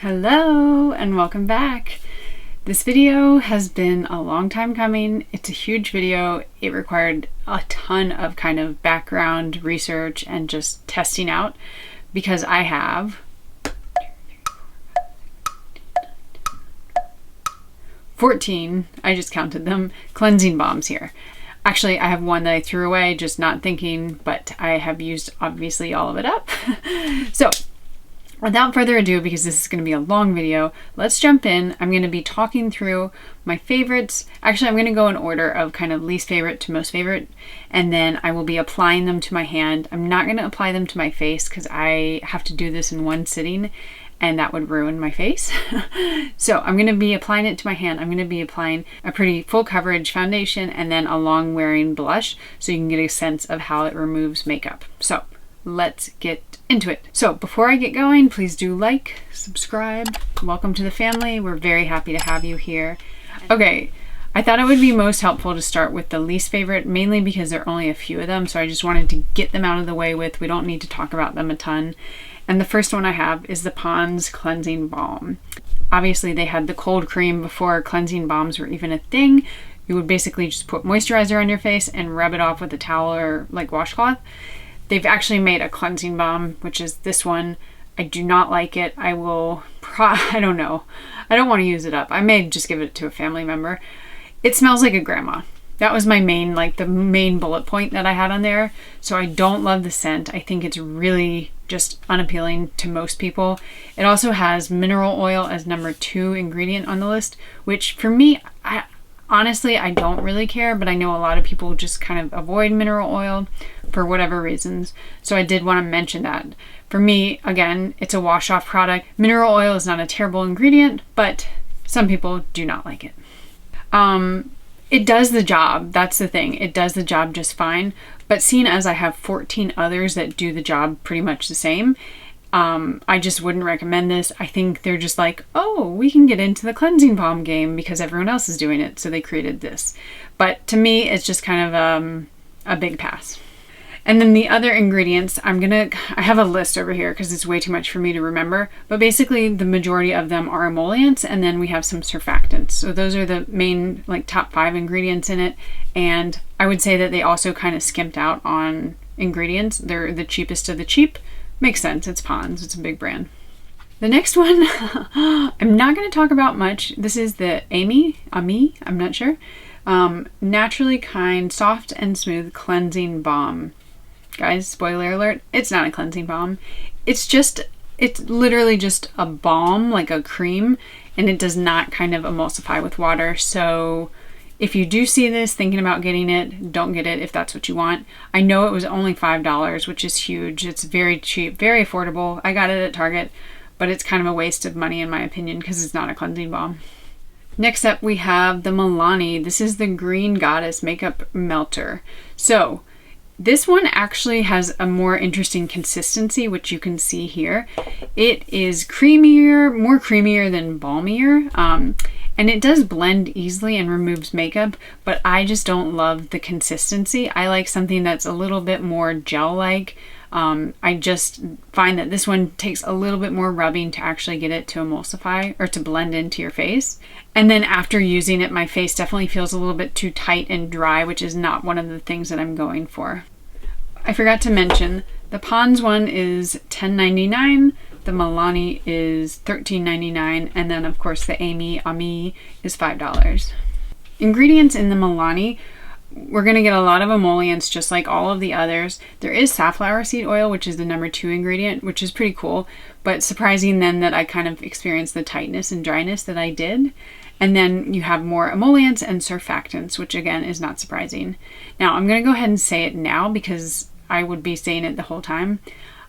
Hello and welcome back. This video has been a long time coming. It's a huge video. It required a ton of kind of background research and just testing out because I have 14, I just counted them, cleansing balms here. Actually, I have one that I threw away, just not thinking, but I have used obviously all of it up. So without further ado, because this is going to be a long video, let's jump in. I'm going to be talking through my favorites. Actually, I'm going to go in order of kind of least favorite to most favorite, and then I will be applying them to my hand. I'm not going to apply them to my face because I have to do this in one sitting and that would ruin my face. So I'm going to be applying it to my hand. I'm going to be applying a pretty full coverage foundation and then a long wearing blush so you can get a sense of how it removes makeup. So let's get into it. So before I get going, please do like, subscribe. Welcome to the family. We're very happy to have you here. Okay, I thought it would be most helpful to start with the least favorite, mainly because there are only a few of them, so I just wanted to get them out of the way with. We don't need to talk about them a ton. And the first one I have is the Pond's Cleansing Balm. Obviously they had the cold cream before cleansing balms were even a thing. You would basically just put moisturizer on your face and rub it off with a towel or like washcloth. They've actually made a cleansing balm, which is this one. I do not like it. I don't know. I don't want to use it up. I may just give it to a family member. It smells like a grandma. That was my main, the main bullet point that I had on there. So I don't love the scent. I think it's really just unappealing to most people. It also has mineral oil as number 2 ingredient on the list, which for me, honestly, I don't really care, but I know a lot of people just kind of avoid mineral oil for whatever reasons. So I did want to mention that. For me, again, it's a wash-off product. Mineral oil is not a terrible ingredient, but some people do not like it. It does the job. That's the thing. It does the job just fine. But seeing as I have 14 others that do the job pretty much the same, I just wouldn't recommend this. I think they're just like, oh, we can get into the cleansing balm game because everyone else is doing it, so they created this. But to me, it's just kind of a big pass. And then the other ingredients, I have a list over here because it's way too much for me to remember, but basically the majority of them are emollients, and then we have some surfactants. So those are the main top 5 ingredients in it. And I would say that they also kind of skimped out on ingredients. They're the cheapest of the cheap. Makes sense. It's Pond's. It's a big brand. The next one, I'm not going to talk about much. This is the Amie, I'm not sure. Naturally Kind Soft and Smooth Cleansing Balm. Guys, spoiler alert, it's not a cleansing balm. It's literally just a balm, like a cream, and it does not kind of emulsify with water. So if you do see this thinking about getting it, don't get it if that's what you want. I know it was only $5, which is huge. It's very cheap, very affordable. I got it at Target, but it's kind of a waste of money in my opinion because it's not a cleansing balm. Next up we have the Milani. This is the Green Goddess Makeup Melter. So this one actually has a more interesting consistency, which you can see here. It is creamier, more creamier than balmier, and it does blend easily and removes makeup, but I just don't love the consistency. I like something that's a little bit more gel-like. I just find that this one takes a little bit more rubbing to actually get it to emulsify or to blend into your face. And then after using it, my face definitely feels a little bit too tight and dry, which is not one of the things that I'm going for. I forgot to mention, the Pond's one is $10.99, the Milani is $13.99, and then of course the Amie is $5. Ingredients in the Milani, we're going to get a lot of emollients just like all of the others. There is safflower seed oil, which is the number 2 ingredient, which is pretty cool, but surprising then that I kind of experienced the tightness and dryness that I did. And then you have more emollients and surfactants, which again is not surprising. Now I'm going to go ahead and say it now because I would be saying it the whole time.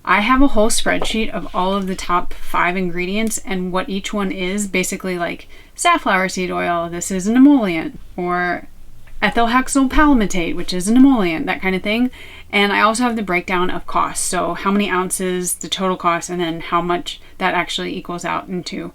I have a whole spreadsheet of all of the top 5 ingredients and what each one is, basically like safflower seed oil, this is an emollient, or ethyl hexyl palmitate, which is an emollient, that kind of thing. And I also have the breakdown of costs, so how many ounces, the total cost, and then how much that actually equals out into.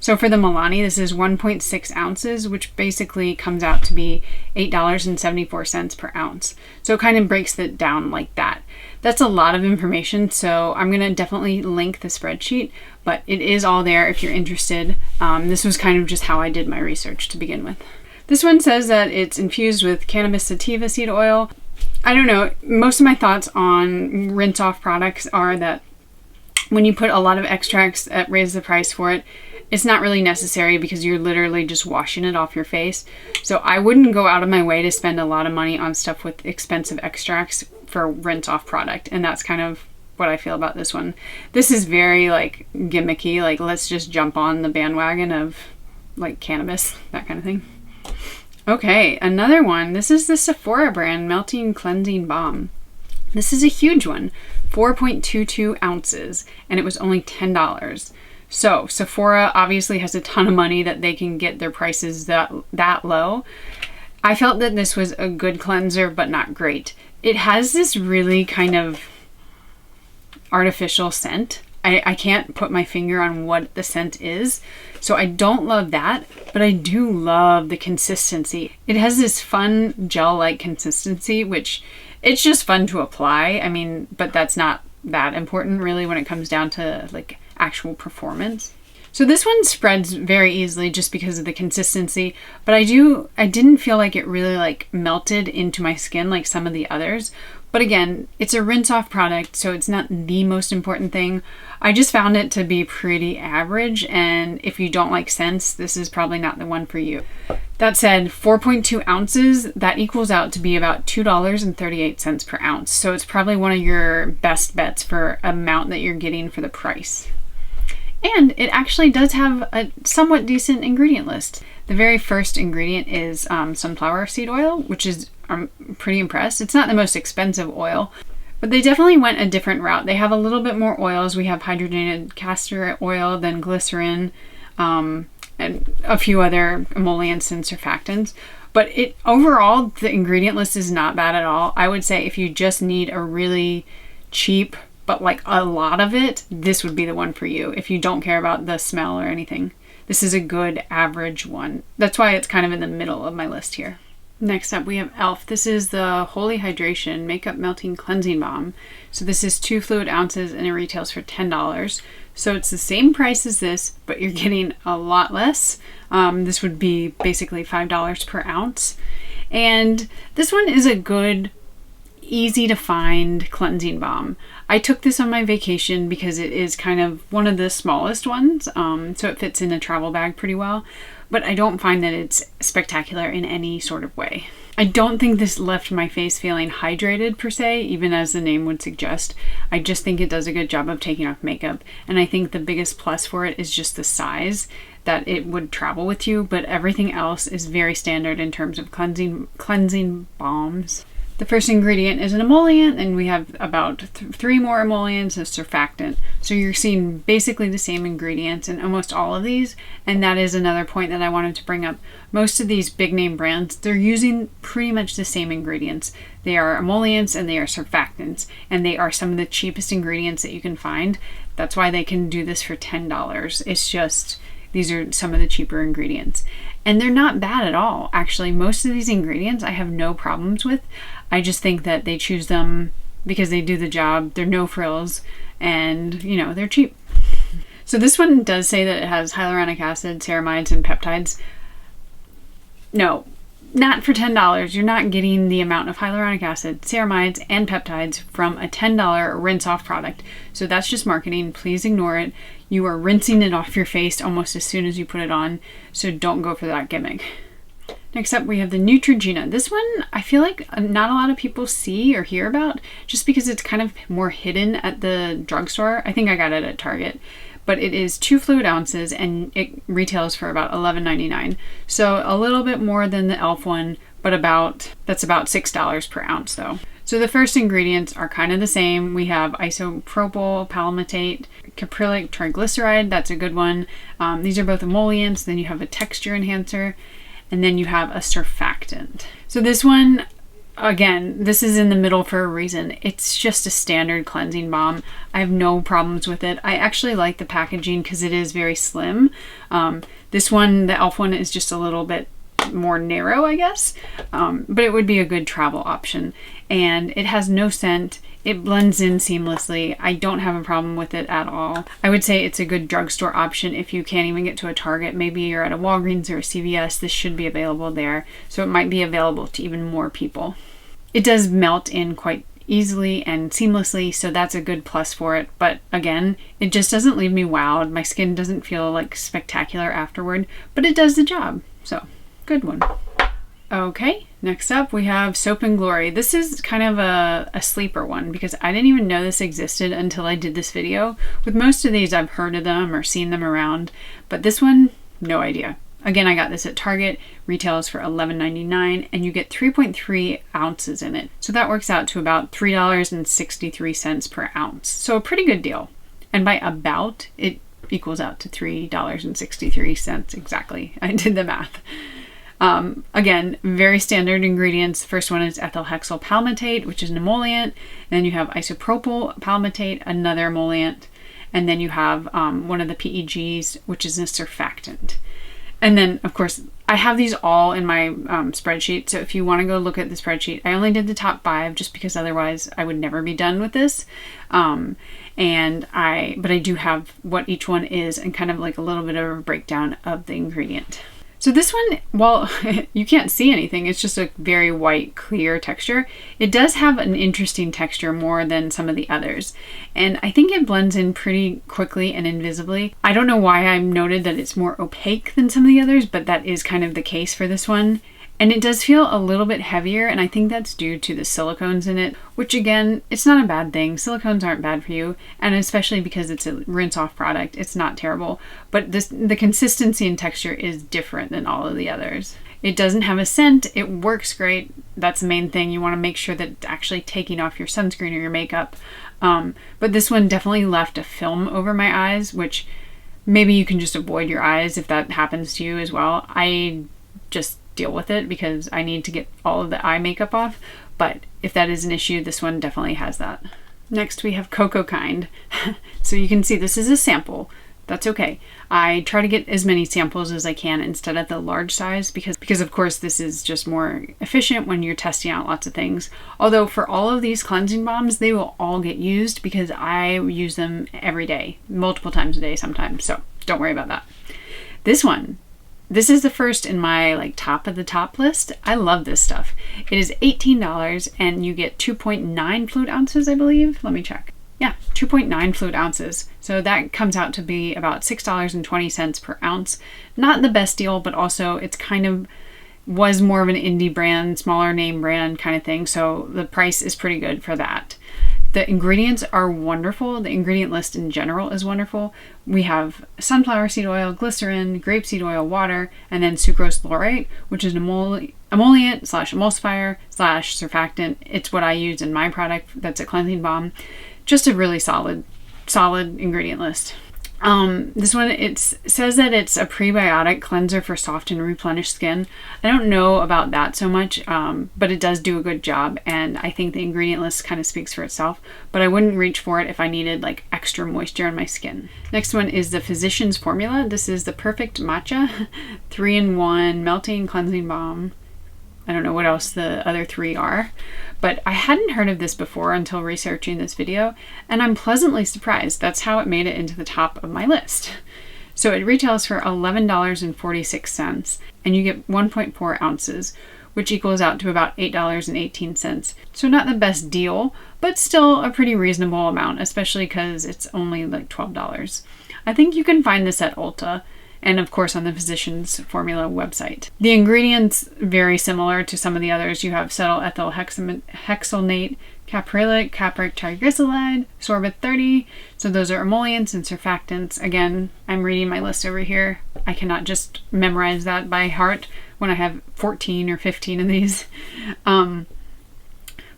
So for the Milani, this is 1.6 ounces, which basically comes out to be $8.74 per ounce. So it kind of breaks it down like that. That's a lot of information, so I'm going to definitely link the spreadsheet, but it is all there if you're interested. This was kind of just how I did my research to begin with. This one says that it's infused with cannabis sativa seed oil. I don't know, most of my thoughts on rinse-off products are that when you put a lot of extracts that raise the price for it, it's not really necessary because you're literally just washing it off your face. So I wouldn't go out of my way to spend a lot of money on stuff with expensive extracts for rinse-off product, and that's kind of what I feel about this one. This is very like gimmicky, like let's just jump on the bandwagon of like cannabis, that kind of thing. Okay, another one. This is the Sephora brand Melting Cleansing Balm. This is a huge one, 4.22 ounces, and it was only $10. So Sephora obviously has a ton of money that they can get their prices that low. I felt that this was a good cleanser, but not great. It has this really kind of artificial scent. I can't put my finger on what the scent is, so I don't love that, but I do love the consistency. It has this fun gel-like consistency, which it's just fun to apply. I mean, but that's not that important really when it comes down to like actual performance. So this one spreads very easily just because of the consistency, but I didn't feel like it really like melted into my skin like some of the others. But again, it's a rinse-off product, so it's not the most important thing. I just found it to be pretty average, and if you don't like scents, this is probably not the one for you. That said, 4.2 ounces, that equals out to be about $2.38 per ounce. So it's probably one of your best bets for amount that you're getting for the price. And it actually does have a somewhat decent ingredient list. The very first ingredient is sunflower seed oil, which is, I'm pretty impressed. It's not the most expensive oil, but they definitely went a different route. They have a little bit more oils. We have hydrogenated castor oil, then glycerin, and a few other emollients and surfactants. But overall, the ingredient list is not bad at all. I would say if you just need a really cheap, but like a lot of it, this would be the one for you if you don't care about the smell or anything. This is a good average one. That's why it's kind of in the middle of my list here. Next up, we have e.l.f. This is the Holy Hydration Makeup Melting Cleansing Balm. So this is 2 fluid ounces and it retails for $10. So it's the same price as this, but you're getting a lot less. This would be basically $5 per ounce. And this one is a good, easy to find cleansing balm. I took this on my vacation because it is kind of one of the smallest ones, so it fits in a travel bag pretty well, but I don't find that it's spectacular in any sort of way. I don't think this left my face feeling hydrated per se, even as the name would suggest. I just think it does a good job of taking off makeup, and I think the biggest plus for it is just the size that it would travel with you, but everything else is very standard in terms of cleansing balms. The first ingredient is an emollient, and we have about 3 more emollients, a surfactant. So you're seeing basically the same ingredients in almost all of these, and that is another point that I wanted to bring up. Most of these big name brands, they're using pretty much the same ingredients. They are emollients and they are surfactants, and they are some of the cheapest ingredients that you can find. That's why they can do this for $10. It's just, these are some of the cheaper ingredients. And they're not bad at all. Actually, most of these ingredients I have no problems with. I just think that they choose them because they do the job. They're no frills and, you know, they're cheap. So this one does say that it has hyaluronic acid, ceramides, and peptides. No, not for $10. You're not getting the amount of hyaluronic acid, ceramides, and peptides from a $10 rinse-off product. So that's just marketing. Please ignore it. You are rinsing it off your face almost as soon as you put it on, so don't go for that gimmick. Next up, we have the Neutrogena. This one, I feel like not a lot of people see or hear about just because it's kind of more hidden at the drugstore. I think I got it at Target. But it is 2 fluid ounces and it retails for about $11.99. So a little bit more than the e.l.f. one, but that's about $6 per ounce though. So the first ingredients are kind of the same. We have isopropyl palmitate, caprylic triglyceride, that's a good one. These are both emollients. Then you have a texture enhancer, and then you have a surfactant. So this one, again, this is in the middle for a reason. It's just a standard cleansing balm. I have no problems with it. I actually like the packaging because it is very slim. This one, the e.l.f. one, is just a little bit more narrow, I guess, but it would be a good travel option. And it has no scent. It blends in seamlessly. I don't have a problem with it at all. I would say it's a good drugstore option if you can't even get to a Target. Maybe you're at a Walgreens or a CVS. This should be available there. So it might be available to even more people. It does melt in quite easily and seamlessly, so that's a good plus for it. But again, it just doesn't leave me wowed. My skin doesn't feel like spectacular afterward, but it does the job. So good one. Okay, next up we have Soap and Glory. This is kind of a sleeper one because I didn't even know this existed until I did this video. With most of these, I've heard of them or seen them around, but this one, no idea. Again, I got this at Target, retails for $11.99, and you get 3.3 ounces in it. So that works out to about $3.63 per ounce. So a pretty good deal. And by about, it equals out to $3.63 exactly. I did the math. Again, very standard ingredients. First one is ethyl hexyl palmitate, which is an emollient. And then you have isopropyl palmitate, another emollient. And then you have one of the PEGs, which is a surfactant. And then, of course, I have these all in my spreadsheet. So if you want to go look at the spreadsheet, I only did the top 5 just because otherwise I would never be done with this. But I do have what each one is and kind of like a little bit of a breakdown of the ingredient. So this one, well, you can't see anything. It's just a very white, clear texture. It does have an interesting texture more than some of the others. And I think it blends in pretty quickly and invisibly. I don't know why I noted that it's more opaque than some of the others, but that is kind of the case for this one. And it does feel a little bit heavier, and I think that's due to the silicones in it, which again, it's not a bad thing. Silicones aren't bad for you, and especially because it's a rinse-off product, it's not terrible. But the consistency and texture is different than all of the others. It doesn't have a scent. It works great. That's the main thing. You want to make sure that it's actually taking off your sunscreen or your makeup. But this one definitely left a film over my eyes, which maybe you can just avoid your eyes if that happens to you as well. I just deal with it because I need to get all of the eye makeup off, but if that is an issue, this one definitely has that. Next we have cocokind. So you can see this is a sample. That's okay. I try to get as many samples as I can instead of the large size because of course this is just more efficient when you're testing out lots of things. Although for all of these cleansing balms, they will all get used because I use them every day, multiple times a day sometimes, so don't worry about that. This is the first in my like top of the top list. I love this stuff. It is $18 and you get 2.9 fluid ounces, I believe. Let me check. Yeah, 2.9 fluid ounces. So that comes out to be about $6.20 per ounce. Not the best deal, but also it's kind of was more of an indie brand, smaller name brand kind of thing. So the price is pretty good for that. The ingredients are wonderful. The ingredient list in general is wonderful. We have sunflower seed oil, glycerin, grapeseed oil, water, and then sucrose laurate, which is an emollient slash emulsifier slash surfactant. It's what I use in my product that's a cleansing balm. Just a really solid ingredient list. This one, it says that it's a prebiotic cleanser for soft and replenished skin. I don't know about that so much, but it does do a good job, and I think the ingredient list kind of speaks for itself, but I wouldn't reach for it if I needed like extra moisture on my skin. Next one is the Physicians Formula. This is the Perfect Matcha 3-in-1 melting cleansing balm. I don't know what else the other 3 are, but I hadn't heard of this before until researching this video, and I'm pleasantly surprised. That's how it made it into the top of my list. So it retails for $11.46, and you get 1.4 ounces, which equals out to about $8.18. So not the best deal, but still a pretty reasonable amount, especially because it's only like $12. I think you can find this at Ulta, and of course on the Physicians Formula website. The ingredients very similar to some of the others. You have cetyl ethyl hexylnate, caprylic, capric triglyceride, sorbit 30. So those are emollients and surfactants. Again, I'm reading my list over here. I cannot just memorize that by heart when I have 14 or 15 of these. But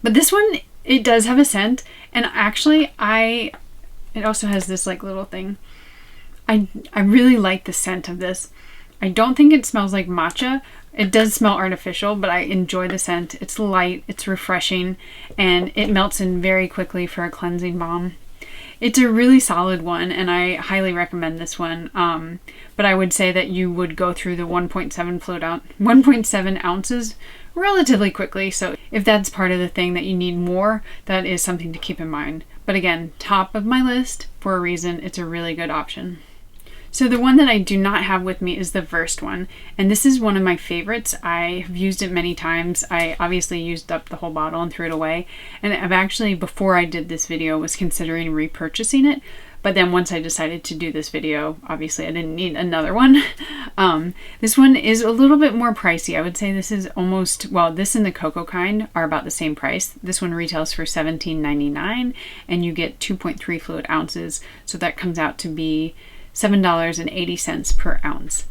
this one, it does have a scent, and actually it also has this like little thing. I really like the scent of this. I don't think it smells like matcha. It does smell artificial, but I enjoy the scent. It's light, it's refreshing, and it melts in very quickly for a cleansing balm. It's a really solid one, and I highly recommend this one. But I would say that you would go through the 1.7 ounces relatively quickly. So if that's part of the thing that you need more, that is something to keep in mind. But again, top of my list for a reason. It's a really good option. So the one that I do not have with me is the Versed one, and this is one of my favorites. I have used it many times. I obviously used up the whole bottle and threw it away, and I've actually, before I did this video, was considering repurchasing it, but then once I decided to do this video, obviously I didn't need another one. This one is a little bit more pricey. I would say this is almost, well, this and the cocokind are about the same price. This one retails for $17.99, and you get 2.3 fluid ounces, so that comes out to be $7.80 per ounce.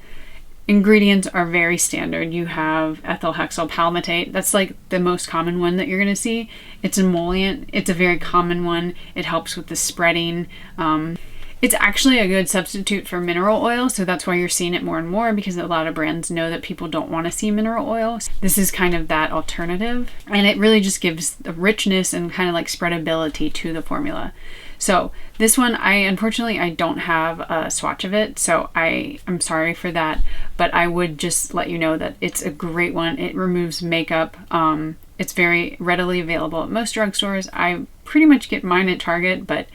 Ingredients are very standard. You have ethyl hexyl palmitate. That's like the most common one that you're going to see. It's an emollient. It's a very common one. It helps with the spreading. It's actually a good substitute for mineral oil, so that's why you're seeing it more and more, because a lot of brands know that people don't want to see mineral oil. This is kind of that alternative, and it really just gives the richness and kind of like spreadability to the formula. So this one, unfortunately I don't have a swatch of it, so I'm sorry for that, but I would just let you know that it's a great one. It removes makeup. It's very readily available at most drugstores. I pretty much get mine at Target, but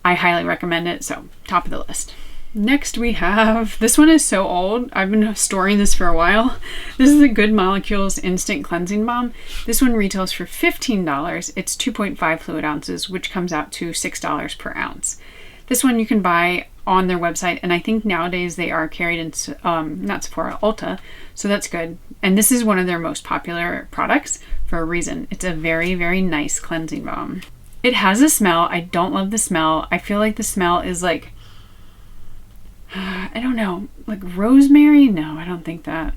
I highly recommend it, so top of the list. Next we have, this one is so old, I've been storing this for a while. This is the Good Molecules Instant Cleansing Balm. This one retails for $15. It's 2.5 fluid ounces, which comes out to $6 per ounce. This one you can buy on their website, and I think nowadays they are carried in, not Sephora, Ulta, so that's good. And this is one of their most popular products for a reason. It's a very, very nice cleansing balm. It has a smell. I don't love the smell. I feel like the smell is like, I don't know, like rosemary? No, I don't think that.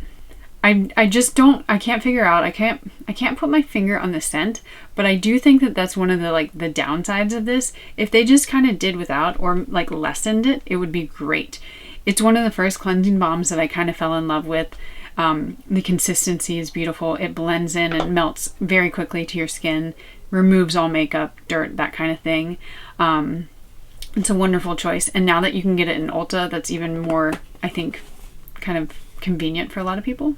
I just don't, I can't figure out, I can't put my finger on the scent, but I do think that that's one of the the downsides of this. If they just kind of did without or like lessened it, it would be great. It's one of the first cleansing balms that I kind of fell in love with. The consistency is beautiful. It blends in and melts very quickly to your skin, removes all makeup, dirt, that kind of thing. It's a wonderful choice, and now that you can get it in Ulta, that's even more, I think, kind of convenient for a lot of people.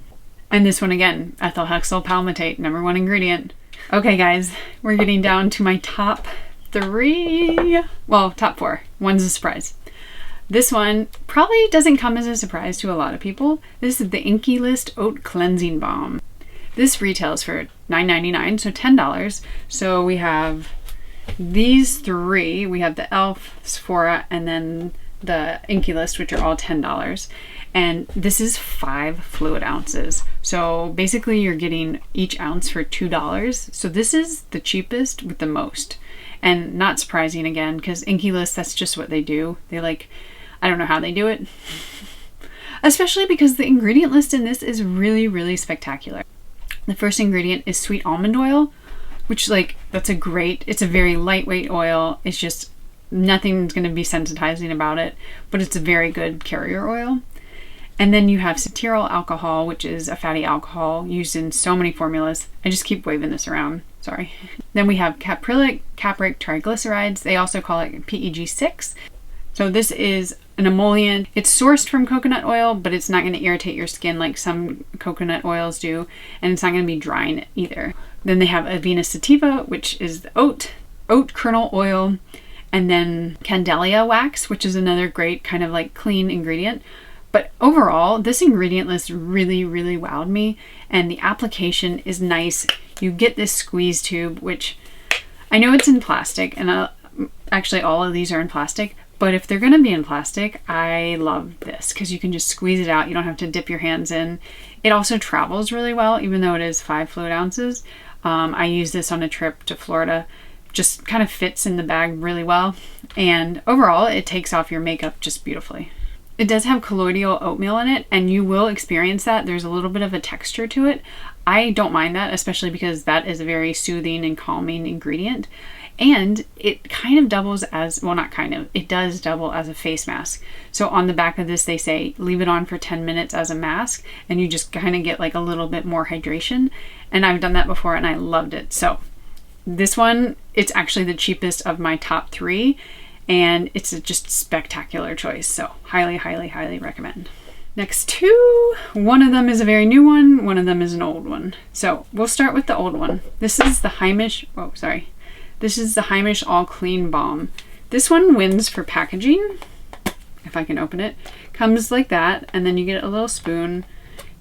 And this one again, ethyl hexyl palmitate, #1 ingredient. Okay guys, we're getting down to my top 3, well, top 4. One's a surprise. This one probably doesn't come as a surprise to a lot of people. This is the Inkey List Oat Cleansing Balm. This retails for $9.99, so $10. So we have these 3. We have the e.l.f, Sephora, and then the Inkey List, which are all $10. And this is 5 fluid ounces. So basically you're getting each ounce for $2. So this is the cheapest with the most. And not surprising again, because Inkey List, that's just what they do. They I don't know how they do it. Especially because the ingredient list in this is really, really spectacular. The first ingredient is sweet almond oil, which that's it's a very lightweight oil. It's just nothing's going to be sensitizing about it, but it's a very good carrier oil. And then you have cetyl alcohol, which is a fatty alcohol used in so many formulas. I just keep waving this around, sorry. Then we have caprylic triglycerides. They also call it PEG6. So this is an emollient. It's sourced from coconut oil, but it's not going to irritate your skin like some coconut oils do, and it's not going to be drying either. Then they have avena sativa, which is the oat kernel oil, and then candelia wax, which is another great kind of clean ingredient. But overall, this ingredient list really, really wowed me, and the application is nice. You get this squeeze tube, which I know it's in plastic, and actually all of these are in plastic, but if they're going to be in plastic, I love this because you can just squeeze it out. You don't have to dip your hands in. It also travels really well, even though it is 5 fluid ounces. I used this on a trip to Florida. Just kind of fits in the bag really well, and overall it takes off your makeup just beautifully. It does have colloidal oatmeal in it, and you will experience that. There's a little bit of a texture to it. I don't mind that, especially because that is a very soothing and calming ingredient. And it kind of doubles as, well, not kind of, it does double as a face mask. So on the back of this, they say leave it on for 10 minutes as a mask, and you just kind of get like a little bit more hydration. And I've done that before and I loved it. So this one, it's actually the cheapest of my top 3, and it's a just spectacular choice. So highly, highly, highly recommend. Next 2, one of them is a very new one of them is an old one. So we'll start with the old one. This is the Heimish, this is the Heimish All Clean Balm. This one wins for packaging. If I can open it. Comes like that, and then you get a little spoon,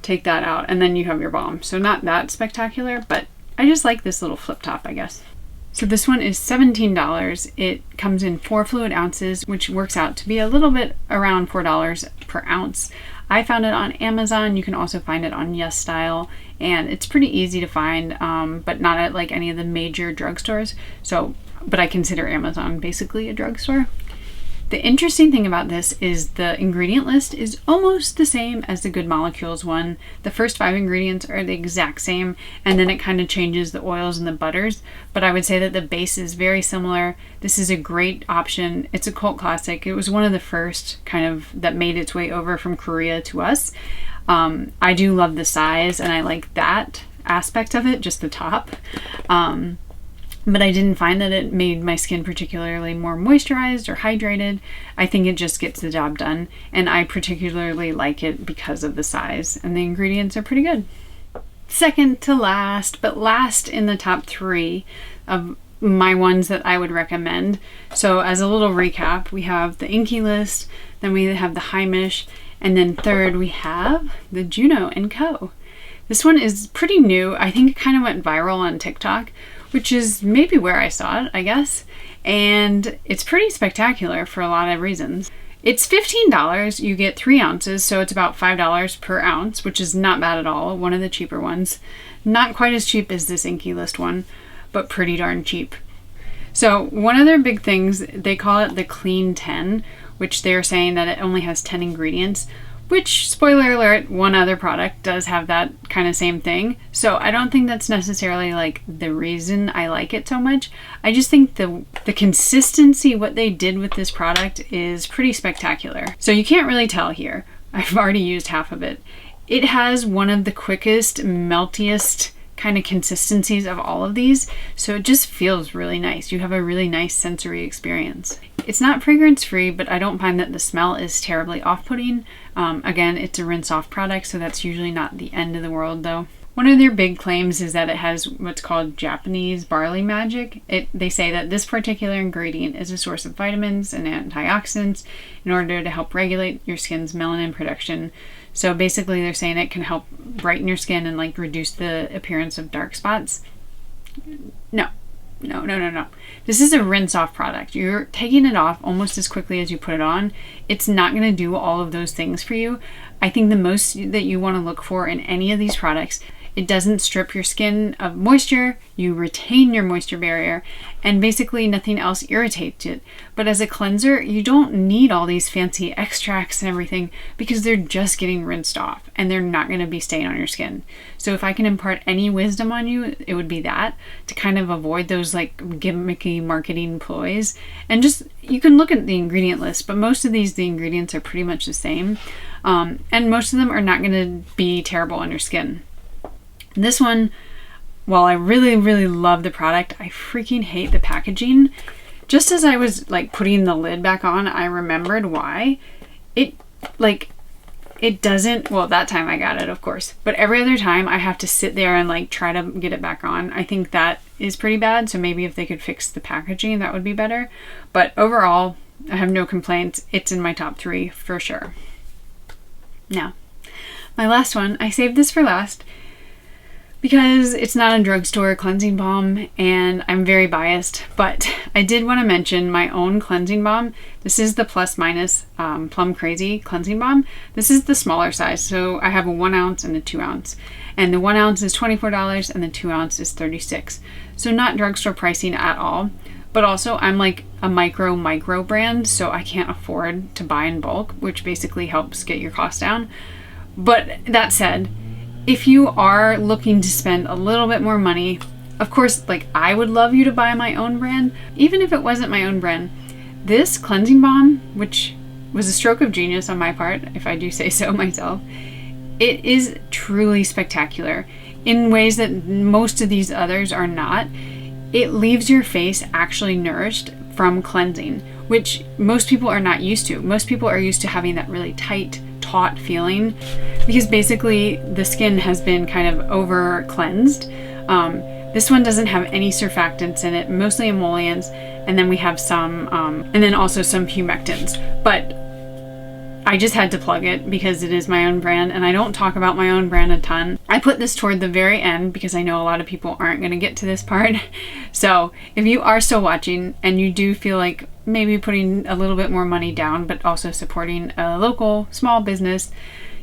take that out, and then you have your balm. So not that spectacular, but I just like this little flip top, I guess. So this one is $17. It comes in 4 fluid ounces, which works out to be a little bit around $4 per ounce. I found it on Amazon. You can also find it on Yes Style, and it's pretty easy to find, but not at like any of the major drugstores. So, but I consider Amazon basically a drugstore. The interesting thing about this is the ingredient list is almost the same as the Good Molecules one. The first 5 ingredients are the exact same, and then it kind of changes the oils and the butters, but I would say that the base is very similar. This is a great option. It's a cult classic. It was one of the first kind of that made its way over from Korea to us. I do love the size, and I like that aspect of it, just the top. But I didn't find that it made my skin particularly more moisturized or hydrated. I think it just gets the job done, and I particularly like it because of the size, and the ingredients are pretty good. Second to last, but last in the top 3 of my ones that I would recommend. So as a little recap, we have the Inkey list, then we have the Heimish, and then third we have the Juno & Co. This one is pretty new. I think it kind of went viral on TikTok, which is maybe where I saw it, I guess. And it's pretty spectacular for a lot of reasons. It's $15. You get 3 ounces, so it's about $5 per ounce, which is not bad at all. One of the cheaper ones. Not quite as cheap as this Inkey list one, but pretty darn cheap. So one of their big things, they call it the Clean 10, which they're saying that it only has 10 ingredients. Which, spoiler alert, one other product does have that kind of same thing. So I don't think that's necessarily like the reason I like it so much. I just think the consistency, what they did with this product is pretty spectacular. So you can't really tell here. I've already used half of it. It has one of the quickest, meltiest kind of consistencies of all of these. So it just feels really nice. You have a really nice sensory experience. It's not fragrance free, but I don't find that the smell is terribly off-putting. Again, it's a rinse off product, so that's usually not the end of the world though. One of their big claims is that it has what's called Japanese barley magic. They say that this particular ingredient is a source of vitamins and antioxidants in order to help regulate your skin's melanin production. So basically they're saying it can help brighten your skin and like reduce the appearance of dark spots. No. This is a rinse off product. You're taking it off almost as quickly as you put it on. It's not going to do all of those things for you. I think the most that you want to look for in any of these products, it doesn't strip your skin of moisture, you retain your moisture barrier, and basically nothing else irritates it. But as a cleanser, you don't need all these fancy extracts and everything because they're just getting rinsed off and they're not going to be staying on your skin. So if I can impart any wisdom on you, it would be that, to kind of avoid those like gimmicky marketing ploys. And just, you can look at the ingredient list, but most of these, the ingredients are pretty much the same. And most of them are not going to be terrible on your skin. This one, while I really, really love the product, I freaking hate the packaging. Just as I was like putting the lid back on, I remembered why. It doesn't, well, that time I got it, of course, but every other time I have to sit there and like try to get it back on. I think that is pretty bad. So maybe if they could fix the packaging, that would be better. But overall, I have no complaints. It's in my top 3 for sure. Now, my last one, I saved this for last, because it's not a drugstore cleansing balm and I'm very biased, but I did want to mention my own cleansing balm. This is the Plus Minus Plum Crazy cleansing balm. This is the smaller size, so I have a 1 ounce and a 2 ounce. And the 1 ounce is $24 and the 2 ounce is $36. So not drugstore pricing at all, but also I'm like a micro brand, so I can't afford to buy in bulk, which basically helps get your costs down. But that said, if you are looking to spend a little bit more money, Of course, like, I would love you to buy my own brand. Even if it wasn't my own brand, this cleansing balm, which was a stroke of genius on my part, if I do say so myself, it is truly spectacular in ways that most of these others are not. It leaves your face actually nourished from cleansing, which most people are not used to. Most people are used to having that really tight, taut feeling because basically the skin has been kind of over cleansed. This one doesn't have any surfactants in it, mostly emollients, and then we have some, and then also some humectants. But I just had to plug it because it is my own brand, and I don't talk about my own brand a ton. I put this toward the very end because I know a lot of people aren't going to get to this part. So if you are still watching and you do feel like maybe putting a little bit more money down, but also supporting a local small business,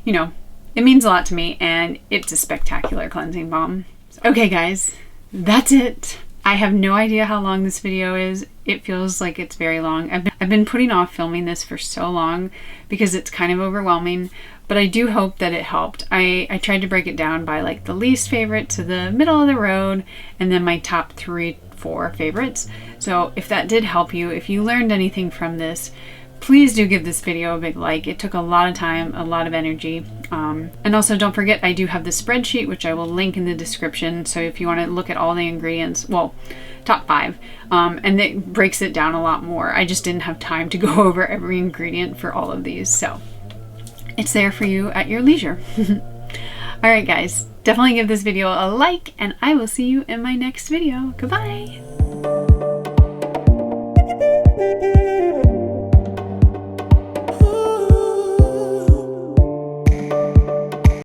you know, it means a lot to me, and it's a spectacular cleansing balm. Okay guys, that's it. I have no idea how long this video is. It feels like it's very long. I've been putting off filming this for so long because it's kind of overwhelming, but I do hope that it helped. I tried to break it down by like the least favorite to the middle of the road, and then my top 3-4 favorites. So if that did help you, if you learned anything from this, please do give this video a big like. It took a lot of time, a lot of energy. And also don't forget, I do have the spreadsheet, which I will link in the description. So if you want to look at all the ingredients, well, top 5, and it breaks it down a lot more. I just didn't have time to go over every ingredient for all of these. So it's there for you at your leisure. All right, guys, definitely give this video a like, and I will see you in my next video. Goodbye.